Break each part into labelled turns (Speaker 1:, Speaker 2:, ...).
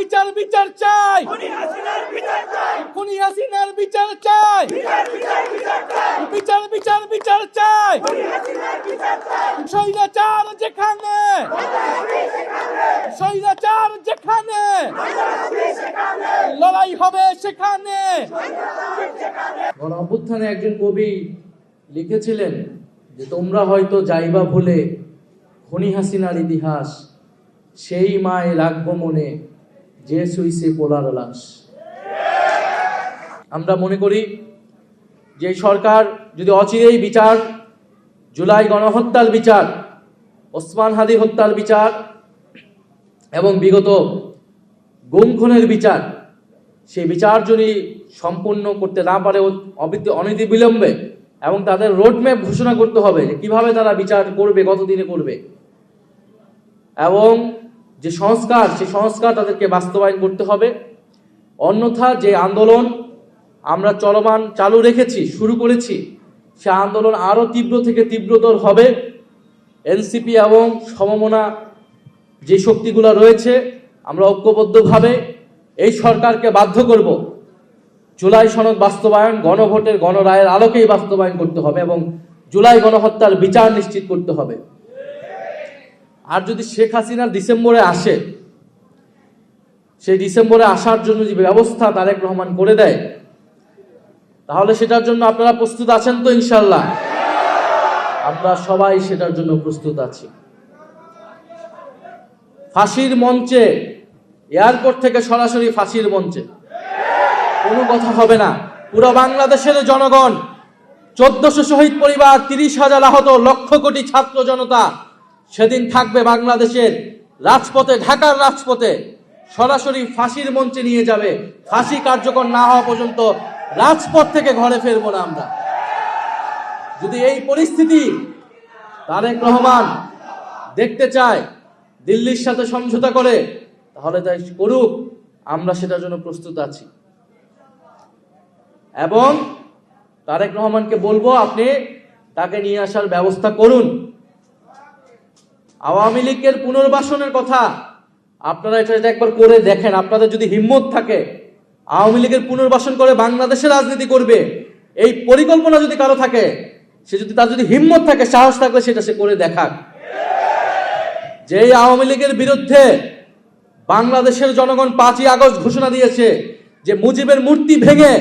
Speaker 1: বিচার বিচার চাই, খুনি হাসিনার বিচার চাই, বিচার বিচার বিচার চাই, স্বৈরাচার যেখানে, স্বৈরাচার যেখানে, লড়াই হবে সেখানে।
Speaker 2: গণ অভ্যুত্থানে একজন কবি লিখেছিলেন যে তোমরা হয়তো যাইবা ভুলে খুনি হাসিনার ইতিহাস, সেই মায় রাখবো মনে যে সুইসে পোলার লাশ। আমরা মনে করি যে সরকার যদি অচিরেই বিচার, জুলাই গণহত্যার বিচার, ওসমান হাদি হত্যার বিচার এবং বিগত গুম খুনের বিচার, সেই বিচার যদি সম্পূর্ণ করতে না পারে অনতিবিলম্বে, এবং তাদের রোডম্যাপ ঘোষণা করতে হবে যে কিভাবে তারা বিচার করবে, কতদিনে করবে, এবং যে সংস্কার, সেই সংস্কার তাদেরকে বাস্তবায়ন করতে হবে। অন্যথা যে আন্দোলন আমরা চলমান চালু রেখেছি, শুরু করেছি, সে আন্দোলন আরও তীব্র থেকে তীব্রতর হবে। এনসিপি এবং সমমনা যে শক্তিগুলো রয়েছে, আমরা ঐক্যবদ্ধভাবে এই সরকারকে বাধ্য করব জুলাই সনদ বাস্তবায়ন গণভোটের গণরায়ের আলোকেই বাস্তবায়ন করতে হবে এবং জুলাই গণহত্যার বিচার নিশ্চিত করতে হবে। আর যদি শেখ হাসিনা ডিসেম্বরে আসে, সেই ডিসেম্বরে আসার জন্য যে ব্যবস্থা তারেক রহমান করে দেয়, তাহলে সেটার জন্য আপনারা প্রস্তুত আছেন তো? ইনশাল্লাহ আমরা সবাই সেটার জন্য প্রস্তুত আছি। ফাঁসির মঞ্চে, এয়ারপোর্ট থেকে সরাসরি ফাঁসির মঞ্চে কোনো কথা হবে না। পুরো বাংলাদেশের জনগণ, 1400 শহীদ পরিবার, 30,000 আহত, লক্ষ কোটি ছাত্র জনতা সেদিন থাকবে বাংলাদেশের রাজপথে, ঢাকার রাজপথে, সরাসরি ফাঁসির মঞ্চে নিয়ে যাবে। ফাঁসি কার্যকর না হওয়া পর্যন্ত রাজপথ থেকে ঘরে ফিরবো না আমরা। যদি এই পরিস্থিতি তারেক রহমান দেখতে চায় দিল্লির সাথে সমঝোতা করে, তাহলে তাই করুক, আমরা সেটার জন্য প্রস্তুত আছি। এবং তারেক রহমানকে বলবো আপনি তাকে নিয়ে আসার ব্যবস্থা করুন। আওয়ামী লীগের পুনর্বাসনের কথা আপনারা এটা একবার করে দেখেন। আপনাদের যদি হিম্মত থাকে আওয়ামী লীগের পুনর্বাসন করে বাংলাদেশের রাজনীতি করবে, এই পরিকল্পনা যদি কারো থাকে, তার যদি হিম্মত থাকে, সাহস থাকলে সেটা সে করে দেখাক। যেই আওয়ামী লীগের বিরুদ্ধে বাংলাদেশের জনগণ 5ই আগস্ট ঘোষণা দিয়েছে যে মুজিবের মূর্তি ভেঙে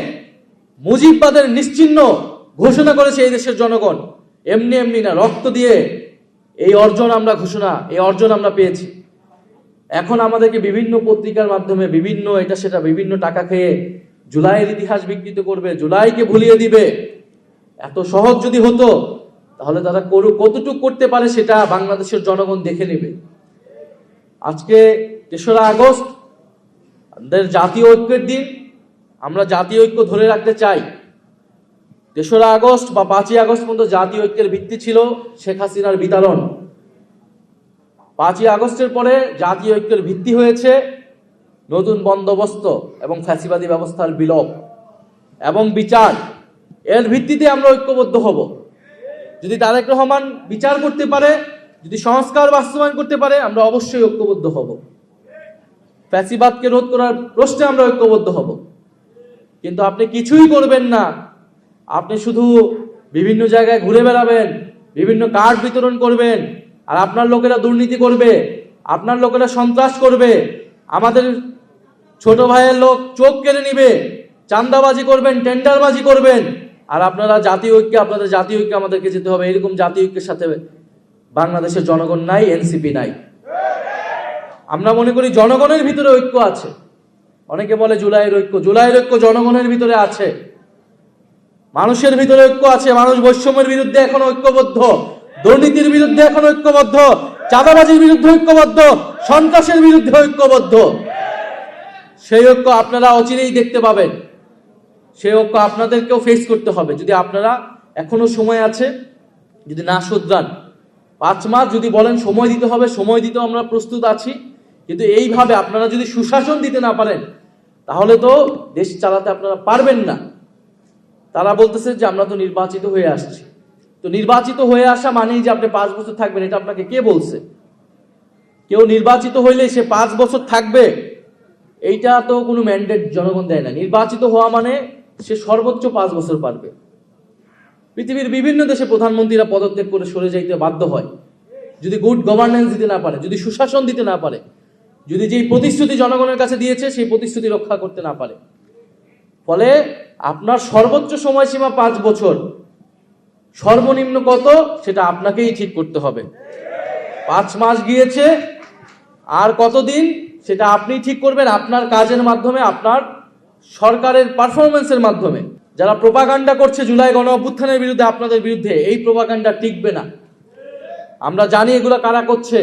Speaker 2: মুজিববাদের নিশ্চিহ্ন ঘোষণা করেছে এই দেশের জনগণ, এমনি এমনি না, রক্ত দিয়ে এই অর্জন আমরা পেয়েছি। এখন আমাদেরকে বিভিন্ন পত্রিকার মাধ্যমে বিভিন্ন এটা সেটা বিভিন্ন টাকা খেয়ে জুলাইয়ের ইতিহাস বিকৃত করবে, জুলাইকে ভুলিয়ে দিবে। এত সহজ যদি হতো তাহলে তারা কতটুকু করতে পারে সেটা বাংলাদেশের জনগণ দেখে নেবে। আজকে 3রা আগস্ট আমাদের জাতীয় ঐক্যের দিন। আমরা জাতীয় ঐক্য ধরে রাখতে চাই। 3রা আগস্ট বা 5ই আগস্ট পর্যন্ত জাতীয় ঐক্যের ভিত্তি ছিল শেখ হাসিনার বিতাড়ন। 5ই আগস্টের পরে জাতীয় ঐক্যের ভিত্তি হয়েছে নতুন বন্দোবস্ত এবং ফ্যাসিবাদী ব্যবস্থার বিলোপ এবং বিচার। এর ভিত্তিতে আমরা ঐক্যবদ্ধ হব। যদি তারেক রহমান বিচার করতে পারে, যদি সংস্কার বাস্তবায়ন করতে পারে, আমরা অবশ্যই ঐক্যবদ্ধ হব। ফ্যাসিবাদকে রোধ করার প্রশ্নে আমরা ঐক্যবদ্ধ হব। কিন্তু আপনি কিছুই করবেন না, আপনি শুধু বিভিন্ন জায়গায় ঘুরে বেড়াবেন, বিভিন্ন কার্ড বিতরণ করবেন, আর আপনার লোকেরা দুর্নীতি করবে, আপনার লোকেরা সন্ত্রাস করবে, আমাদের ছোট ভাইয়ের লোক চোখ কেড়ে নিবে, চাঁদাবাজি করবেন, টেন্ডারবাজি করবেন, আর আপনাদের জাতীয় ঐক্যে আমাদেরকে যেতে হবে। এরকম জাতীয় ঐক্যের সাথে বাংলাদেশের জনগণ নাই, এনসিপি নাই। আমরা মনে করি জনগণের ভিতরে ঐক্য আছে। অনেকে বলে জুলাইয়ের ঐক্য জনগণের ভিতরে আছে, মানুষের ভিতরে ঐক্য আছে। মানুষ বৈষম্যের বিরুদ্ধে এখন ঐক্যবদ্ধ, দুর্নীতির বিরুদ্ধে এখন ঐক্যবদ্ধ, চাঁদাবাজির বিরুদ্ধে ঐক্যবদ্ধ, সন্ত্রাসের বিরুদ্ধে ঐক্যবদ্ধ। সেই ঐক্য আপনারা অচিরেই দেখতে পাবেন। সেই ঐক্য আপনাদেরকেও ফেস করতে হবে। যদি আপনারা এখনো সময় আছে, যদি না শুধরান, 5 মাস যদি বলেন সময় দিতে হবে, সময় দিতেও আমরা প্রস্তুত আছি। কিন্তু এইভাবে আপনারা যদি সুশাসন দিতে না পারেন, তাহলে তো দেশ চালাতে আপনারা পারবেন না। তারা বলতেছে যে আমরা তো নির্বাচিত হয়ে আসছি। তো নির্বাচিত হয়ে আসা মানেই যে আপনি 5 বছর থাকবেন, এটা আপনাকে কে বলছে? কেউ নির্বাচিত হইলে সে 5 বছর থাকবে, এইটা তো কোনো ম্যান্ডেট জনগণ দেয় না। নির্বাচিত হওয়া মানে সে সর্বোচ্চ 5 বছর পারবে। পৃথিবীর বিভিন্ন দেশে প্রধানমন্ত্রীরা পদত্যাগ করে সরে যাইতে বাধ্য হয় যদি গুড গভর্নেন্স দিতে না পারে, যদি সুশাসন দিতে না পারে, যদি যেই প্রতিশ্রুতি জনগণের কাছে দিয়েছে সেই প্রতিশ্রুতি রক্ষা করতে না পারে। ফলে আপনার সর্বোচ্চ সময়সীমা 5 বছর, সর্বনিম্ন কত সেটা আপনাকেই ঠিক করতে হবে। 5 মাস গিয়েছে, আর কতদিন সেটা আপনি ঠিক করবেন আপনার কাজের মাধ্যমে, আপনার সরকারের পারফরমেন্সের মাধ্যমে। যারা প্রোপাগান্ডা করছে জুলাই গণ অভ্যুত্থানের বিরুদ্ধে, আপনাদের বিরুদ্ধে, এই প্রোপাগান্ডা টিকবে না। আমরা জানি এগুলো কারা করছে,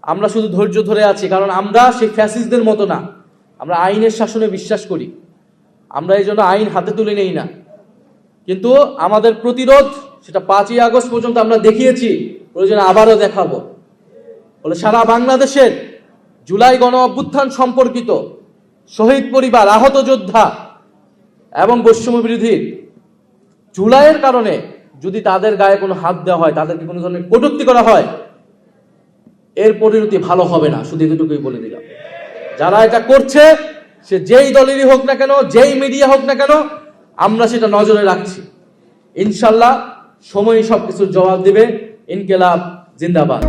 Speaker 2: আমরা শুধু ধৈর্য ধরে আছি, কারণ আমরা সেই ফ্যাসিস্টদের মতো না। আমরা আইনের শাসনে বিশ্বাস করি, আমরা এই জন্য আইন হাতে তুলে নেই না। কিন্তু আমাদের প্রতিরোধ সেটা 5ই আগস্ট পর্যন্ত আমরা দেখিয়েছি, প্রয়োজনে আবারও দেখাবো। বলে সারা বাংলাদেশের জুলাই গণ অভ্যুত্থান সম্পর্কিত শহীদ পরিবার, আহত যোদ্ধা এবং বৈষম্য বিরোধী জুলাইয়ের কারণে যদি তাদের গায়ে কোনো হাত দেওয়া হয়, তাদেরকে কোনো ধরনের কটূক্তি করা হয়, এর পরিণতি ভালো হবে না। শুধু এতটুকুই বলে দিলাম। যারা এটা করছে সে যেই দলেরই হোক না কেন, যেই মিডিয়া হোক না কেন, আমরা সেটা নজরে রাখছি। ইনশাল্লাহ সময়ই সবকিছুর জবাব দিবে। ইনকিলাব জিন্দাবাদ।